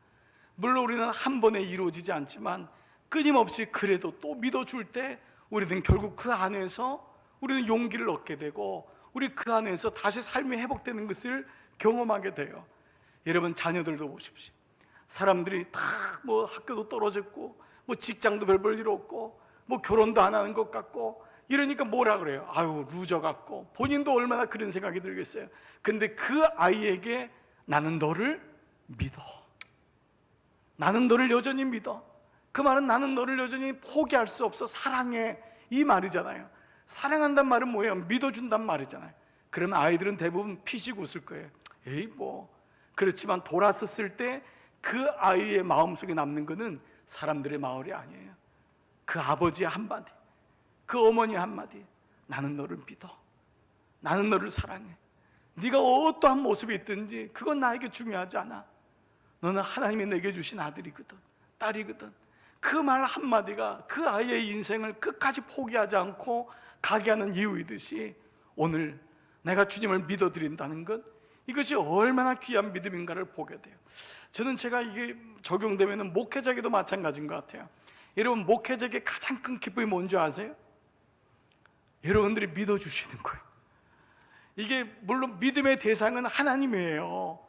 A: 물론 우리는 한 번에 이루어지지 않지만 끊임없이 그래도 또 믿어줄 때 우리는 결국 그 안에서 우리는 용기를 얻게 되고 우리 그 안에서 다시 삶이 회복되는 것을 경험하게 돼요. 여러분, 자녀들도 보십시오. 사람들이 다 학교도 떨어졌고 직장도 별 볼 일 없고 결혼도 안 하는 것 같고 이러니까 뭐라 그래요? 아유, 루저 같고. 본인도 얼마나 그런 생각이 들겠어요. 근데 그 아이에게 나는 너를 믿어, 나는 너를 여전히 믿어, 그 말은 나는 너를 여전히 포기할 수 없어, 사랑해, 이 말이잖아요. 사랑한단 말은 뭐예요? 믿어준단 말이잖아요. 그러면 아이들은 대부분 피식 웃을 거예요. 에이 그렇지만 돌아섰을 때 그 아이의 마음속에 남는 것은 사람들의 말이 아니에요. 그 아버지의 한마디, 그 어머니의 한마디, 나는 너를 믿어, 나는 너를 사랑해, 네가 어떠한 모습이 있든지 그건 나에게 중요하지 않아, 너는 하나님이 내게 주신 아들이거든, 딸이거든. 그 말 한마디가 그 아이의 인생을 끝까지 포기하지 않고 가게 하는 이유이듯이 오늘 내가 주님을 믿어드린다는 것, 이것이 얼마나 귀한 믿음인가를 보게 돼요. 저는 제가 이게 적용되면 목회자에게도 마찬가지인 것 같아요. 여러분, 목회자에게 가장 큰 기쁨이 뭔지 아세요? 여러분들이 믿어주시는 거예요. 이게 물론 믿음의 대상은 하나님이에요,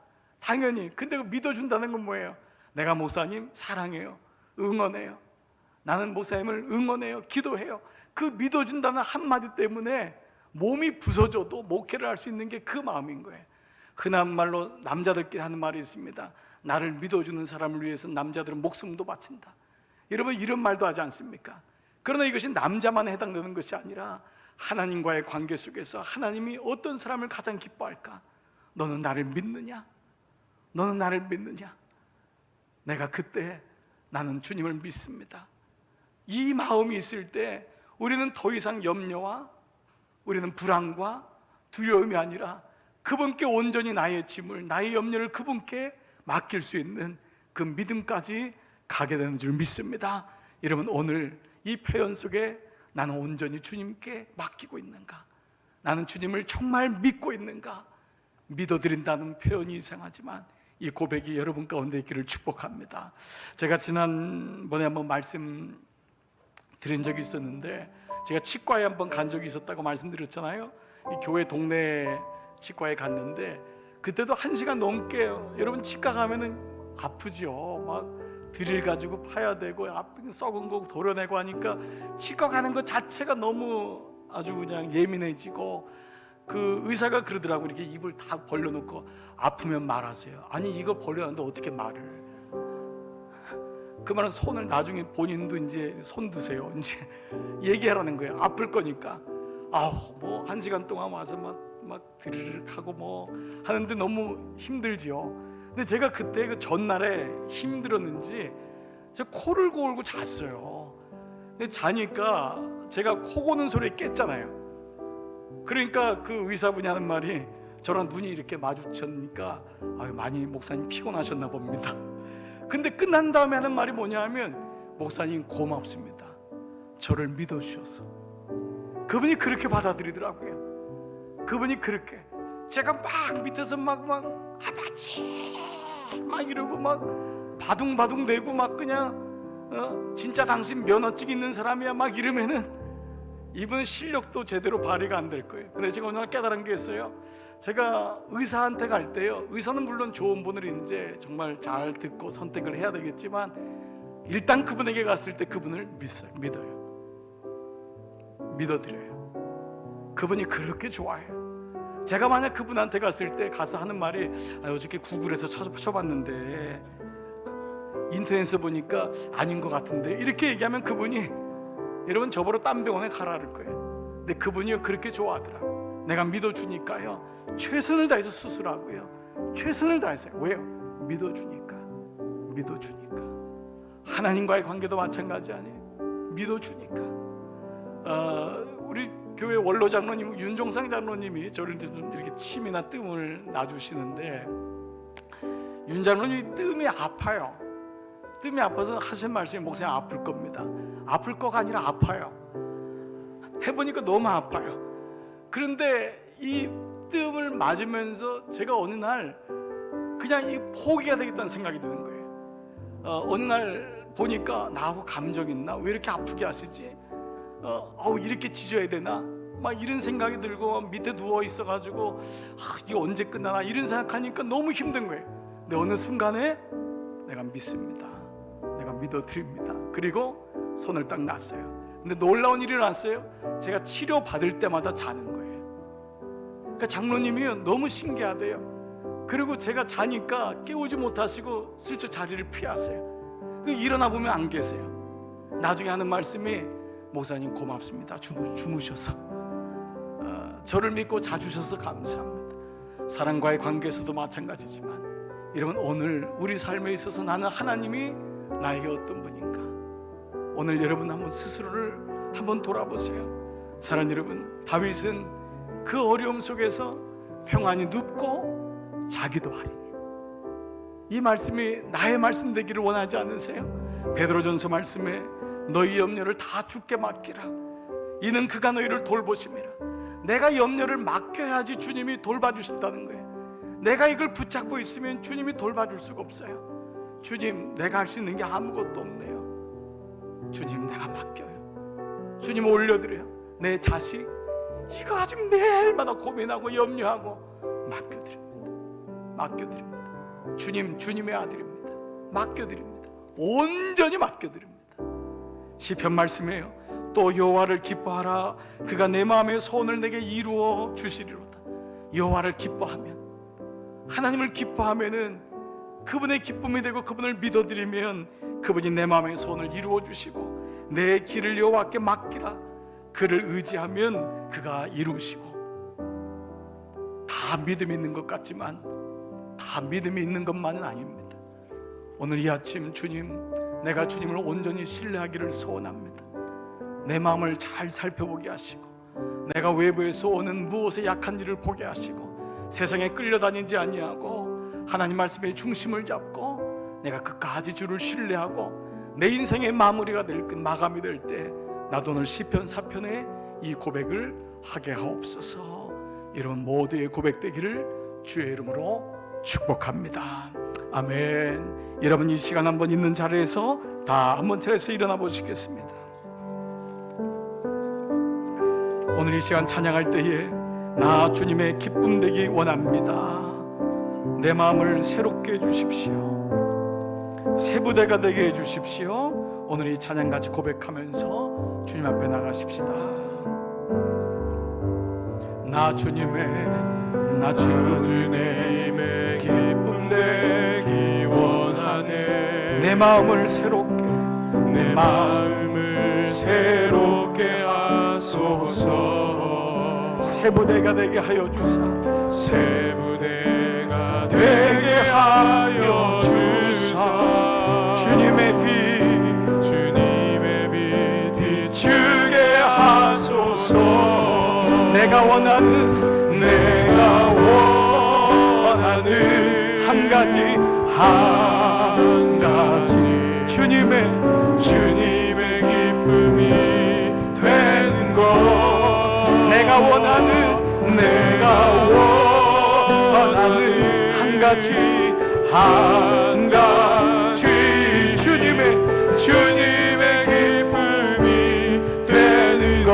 A: 당연히. 근데 그 믿어준다는 건 뭐예요? 내가 목사님 사랑해요, 응원해요, 나는 목사님을 응원해요, 기도해요. 그 믿어준다는 한마디 때문에 몸이 부서져도 목회를 할 수 있는 게 그 마음인 거예요. 흔한 말로 남자들끼리 하는 말이 있습니다. 나를 믿어주는 사람을 위해서 남자들은 목숨도 바친다. 여러분, 이런 말도 하지 않습니까? 그러나 이것이 남자만 해당되는 것이 아니라 하나님과의 관계 속에서 하나님이 어떤 사람을 가장 기뻐할까? 너는 나를 믿느냐? 너는 나를 믿느냐? 내가 그때 나는 주님을 믿습니다. 이 마음이 있을 때 우리는 더 이상 염려와 우리는 불안과 두려움이 아니라 그분께 온전히 나의 짐을, 나의 염려를 그분께 맡길 수 있는 그 믿음까지 가게 되는 줄 믿습니다. 여러분, 오늘 이 표현 속에 나는 온전히 주님께 맡기고 있는가? 나는 주님을 정말 믿고 있는가? 믿어드린다는 표현이 이상하지만 이 고백이 여러분 가운데 있기를 축복합니다. 제가 지난번에 한번 말씀드린 적이 있었는데, 제가 치과에 한번 간 적이 있었다고 말씀드렸잖아요. 이 교회 동네 치과에 갔는데 그때도 1시간 넘게, 여러분 치과 가면은 아프죠. 막 드릴 가지고 파야 되고 썩은 거 도려내고 하니까 치과 가는 것 자체가 너무 아주 그냥 예민해지고, 그 의사가 그러더라고. 이렇게 입을 다 벌려놓고 아프면 말하세요. 아니, 이거 벌려놨는데 어떻게 말을? 그 말은 손을 나중에 본인도 이제 손 드세요. 이제 얘기하라는 거예요. 아플 거니까. 뭐 1시간 동안 와서 막 드르륵 하고 뭐 하는데 너무 힘들지요. 근데 제가 그때 그 전날에 힘들었는지 제가 코를 골고 잤어요. 근데 자니까 제가 코 고는 소리에 깼잖아요. 그러니까 그 의사분이 하는 말이, 저랑 눈이 이렇게 마주쳤으니까 많이 목사님 피곤하셨나 봅니다. 근데 끝난 다음에 하는 말이 뭐냐면, 목사님 고맙습니다. 저를 믿어주셔서. 그분이 그렇게 받아들이더라고요. 그분이 그렇게, 제가 막 밑에서 막 아버지 막 이러고 막 바둥바둥 대고 막 그냥 진짜 당신 면허증 있는 사람이야 막 이러면은 이분은 실력도 제대로 발휘가 안 될 거예요. 근데 제가 오늘 깨달은 게 있어요. 제가 의사한테 갈 때요, 의사는 물론 좋은 분을 이제 정말 잘 듣고 선택을 해야 되겠지만, 일단 그분에게 갔을 때 그분을 믿어요. 믿어드려요. 그분이 그렇게 좋아해요. 제가 만약 그분한테 갔을 때 가서 하는 말이, 어저께 구글에서 쳐봤는데 인터넷에서 보니까 아닌 것 같은데, 이렇게 얘기하면 그분이, 여러분, 저보러 딴 병원에 가라 할 거예요. 근데 그분이 그렇게 좋아하더라고요. 내가 믿어주니까요, 최선을 다해서 수술하고요, 최선을 다해서. 왜요? 믿어주니까. 하나님과의 관계도 마찬가지 아니에요. 믿어주니까. 우리 교회 원로 장로님 윤종상 장로님이 저를 좀 이렇게 침이나 뜸을 놔주시는데, 윤 장로님이 뜸이 아파요. 뜸이 아파서 하신 말씀이, 목사님 아플 겁니다. 아플 거가 아니라 아파요. 해보니까 너무 아파요. 그런데 이 뜸을 맞으면서 제가 어느 날 그냥 포기해야 되겠다는 생각이 드는 거예요. 어느 날 보니까 나하고 감정 있나? 왜 이렇게 아프게 하시지? 이렇게 짖어야 되나? 막 이런 생각이 들고 밑에 누워 있어가지고 이게 언제 끝나나 이런 생각하니까 너무 힘든 거예요. 근데 어느 순간에 내가 믿습니다. 내가 믿어드립니다. 그리고 손을 딱 놨어요. 근데 놀라운 일이 일어났어요. 제가 치료 받을 때마다 자는 거예요. 그러니까 장로님이 너무 신기하대요. 그리고 제가 자니까 깨우지 못하시고 슬쩍 자리를 피하세요. 일어나 보면 안 계세요. 나중에 하는 말씀이, 목사님 고맙습니다. 주무셔서 저를 믿고 자주셔서 감사합니다. 사랑과의 관계에서도 마찬가지지만, 여러분, 오늘 우리 삶에 있어서 나는 하나님이 나에게 어떤 분인가? 오늘 여러분 한번 스스로를 한번 돌아보세요. 사랑하는 여러분, 다윗은 그 어려움 속에서 평안히 눕고 자기도 하리니, 이 말씀이 나의 말씀 되기를 원하지 않으세요? 베드로전서 말씀에 너희 염려를 다 주께 맡기라. 이는 그가 너희를 돌보심이라. 내가 염려를 맡겨야지 주님이 돌봐주신다는 거예요. 내가 이걸 붙잡고 있으면 주님이 돌봐줄 수가 없어요. 주님, 내가 할 수 있는 게 아무것도 없네요. 주님, 내가 맡겨요. 주님 올려드려요. 내 자식 이거 아직 매일마다 고민하고 염려하고 맡겨드립니다. 주님, 주님의 아들입니다. 맡겨드립니다. 온전히 맡겨드립니다. 시편 말씀이에요. 또 여호와를 기뻐하라. 그가 내 마음의 소원을 내게 이루어 주시리로다. 여호와를 기뻐하면, 하나님을 기뻐하면은 그분의 기쁨이 되고 그분을 믿어드리면 그분이 내 마음의 소원을 이루어 주시고, 내 길을 여호와께 맡기라. 그를 의지하면 그가 이루시고. 다 믿음이 있는 것 같지만 다 믿음이 있는 것만은 아닙니다. 오늘 이 아침 주님, 내가 주님을 온전히 신뢰하기를 소원합니다. 내 마음을 잘 살펴보게 하시고, 내가 외부에서 오는 무엇에 약한 일을 보게 하시고, 세상에 끌려다니지 아니하고 하나님 말씀에 중심을 잡고 내가 끝까지 주를 신뢰하고 내 인생의 마무리가 될 때, 마감이 될 때 나도 오늘 시편 4편에 이 고백을 하게 하옵소서. 이런 모두의 고백되기를 주의 이름으로 축복합니다. 아멘. 여러분, 이 시간 한번 있는 자리에서 다 한번 차례서 일어나 보시겠습니다. 오늘 이 시간 찬양할 때에 나 주님의 기쁨 되기 원합니다. 내 마음을 새롭게 해주십시오. 새 부대가 되게 해주십시오. 오늘 이 찬양 같이 고백하면서 주님 앞에 나가십시다. 나 주님의 기쁨 되기 원하네. 내 마음을 새롭게, 내 마음을 새롭게 하소서. 새 부대가 되게 하여 주사, 새 부대가 되게 하여 주사. 주님의 빛 비추게 하소서. 내가 원하는 한 가지 주님의 기쁨이 되는 것. 내가 원하는 한 가지 주님의 기쁨이 되는 것.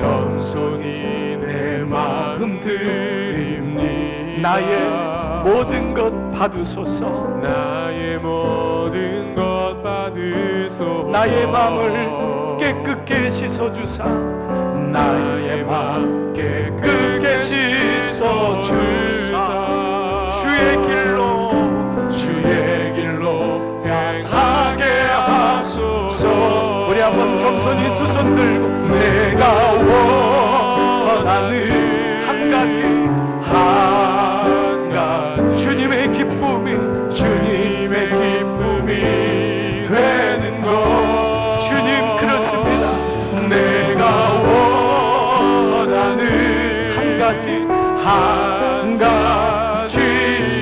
A: 겸손히 내 마음 드립니. 나의 모든 것 받으소서. 나의 마음을 깨끗게 씻어주사. 나의 마음 깨끗게 씻어주사. 주의 길로 향하게 하소서. 우리 한번 겸손히 두 손 들고 내가 원하는 한 가지 주님의 기쁨이 되는 것. 주님, 그렇습니다. 내가 원하는 한 가지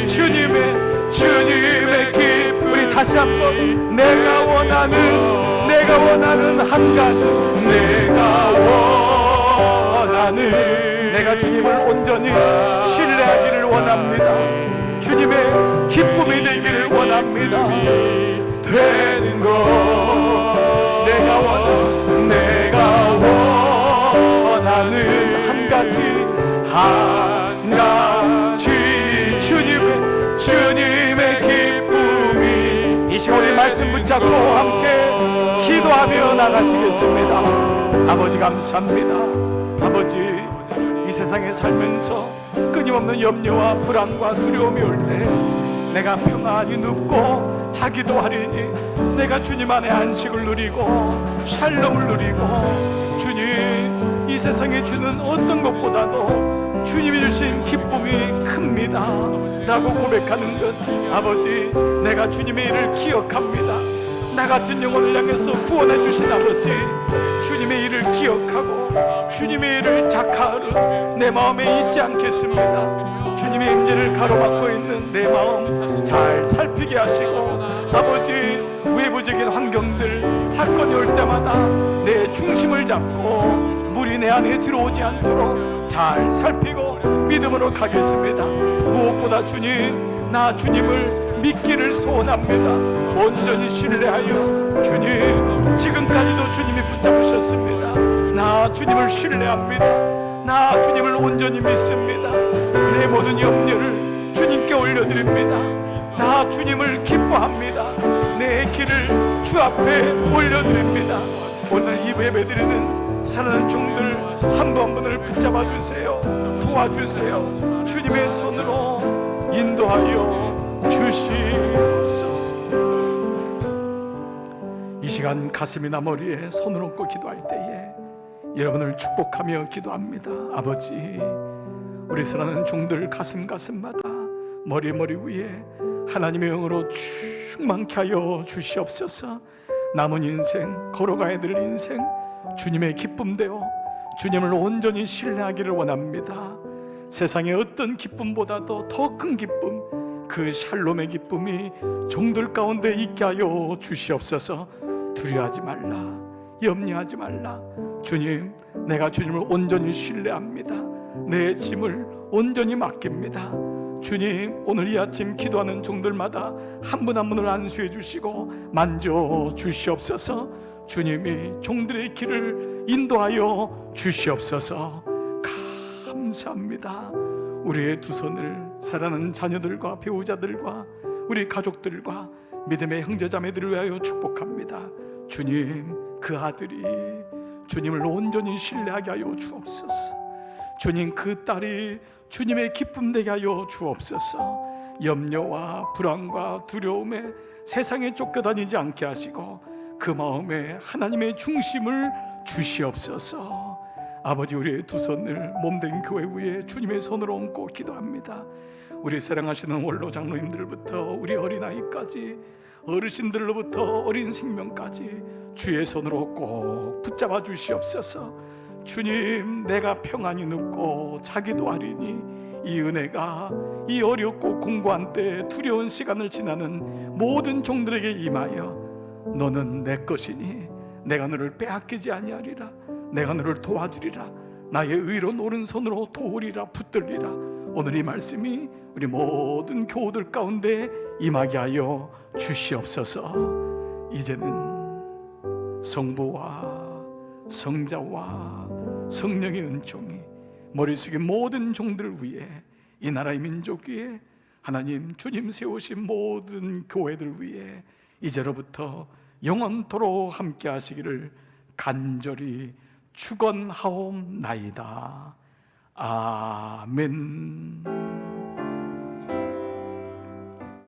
A: 주님의 기쁨. 우리 다시 한번 내가 원하는 한 가지. 내가 주님을 온전히 신뢰하기를 원합니다. 주님의 기쁨이 되기를 원합니다. 되는 것. 내가 원하는 한 가지 주님의 기쁨이. 이 시간에 말씀 붙잡고 함께 기도하며 나가시겠습니다. 아버지, 감사합니다. 아버지, 이 세상에 살면서 끊임없는 염려와 불안과 두려움이 올 때 내가 평안히 눕고 자기도 하리니 내가 주님 안에 안식을 누리고 샬롬을 누리고, 주님, 이 세상에 주는 어떤 것보다도 주님이 주신 기쁨이 큽니다 라고 고백하는 것. 아버지, 내가 주님의 일을 기억합니다. 나 같은 영혼을 향해서 구원해 주신 아버지, 주님의 일을 기억하고 주님의 일을 작하는 내 마음에 잊지 않겠습니다. 주님의 임재를 가로막고 있는 내 마음 잘 살피게 하시고, 아버지, 외부적인 환경들, 사건이 올 때마다 내 중심을 잡고 물이 내 안에 들어오지 않도록 잘 살피고 믿음으로 가겠습니다. 무엇보다 주님, 나 주님을 믿기를 소원합니다. 온전히 신뢰하여 주님, 지금까지도 주님이 붙잡으셨습니다. 나 주님을 신뢰합니다. 나 주님을 온전히 믿습니다. 내 모든 염려를 주님께 올려드립니다. 나 주님을 기뻐합니다. 내 길을 주 앞에 올려드립니다. 오늘 이 예배드리는 사랑하는 종들 한 분 한 분을 붙잡아 주세요. 도와주세요. 주님의 손으로 인도하여 주시옵소서. 이 시간 가슴이나 머리에 손을 얹고 기도할 때에 여러분을 축복하며 기도합니다. 아버지, 우리 사랑하는 종들 가슴마다 머리 위에 하나님의 영으로 충만케 하여 주시옵소서. 남은 인생, 걸어가야 될 인생 주님의 기쁨되어 주님을 온전히 신뢰하기를 원합니다. 세상의 어떤 기쁨보다도 더 큰 기쁨, 그 샬롬의 기쁨이 종들 가운데 있게 하여 주시옵소서. 두려워하지 말라, 염려하지 말라. 주님, 내가 주님을 온전히 신뢰합니다. 내 짐을 온전히 맡깁니다. 주님, 오늘 이 아침 기도하는 종들마다 한 분 한 분을 안수해 주시고 만져 주시옵소서. 주님이 종들의 길을 인도하여 주시옵소서. 감사합니다. 우리의 두 손을 사랑하는 자녀들과 배우자들과 우리 가족들과 믿음의 형제자매들을 위하여 축복합니다. 주님, 그 아들이 주님을 온전히 신뢰하게 하여 주옵소서. 주님, 그 딸이 주님의 기쁨 되게 하여 주옵소서. 염려와 불안과 두려움에 세상에 쫓겨다니지 않게 하시고 그 마음에 하나님의 중심을 주시옵소서. 아버지, 우리의 두 손을 몸된 교회 위에 주님의 손으로 얹고 기도합니다. 우리 사랑하시는 원로 장로님들부터 우리 어린아이까지, 어르신들로부터 어린 생명까지 주의 손으로 꼭 붙잡아 주시옵소서. 주님, 내가 평안히 눕고 자기도 하리니 이 은혜가 이 어렵고 공고한 때 두려운 시간을 지나는 모든 종들에게 임하여 너는 내 것이니 내가 너를 빼앗기지 아니하리라. 내가 너를 도와주리라. 나의 의로운 오른손으로 도우리라, 붙들리라. 오늘 이 말씀이 우리 모든 교우들 가운데 임하게 하여 주시옵소서. 이제는 성부와 성자와 성령의 은총이 머리 숙인 모든 종들 위에, 이 나라의 민족 위에, 하나님 주님 세우신 모든 교회들 위에 이제로부터 영원토록 함께 하시기를 간절히 축원하옵나이다. 아멘.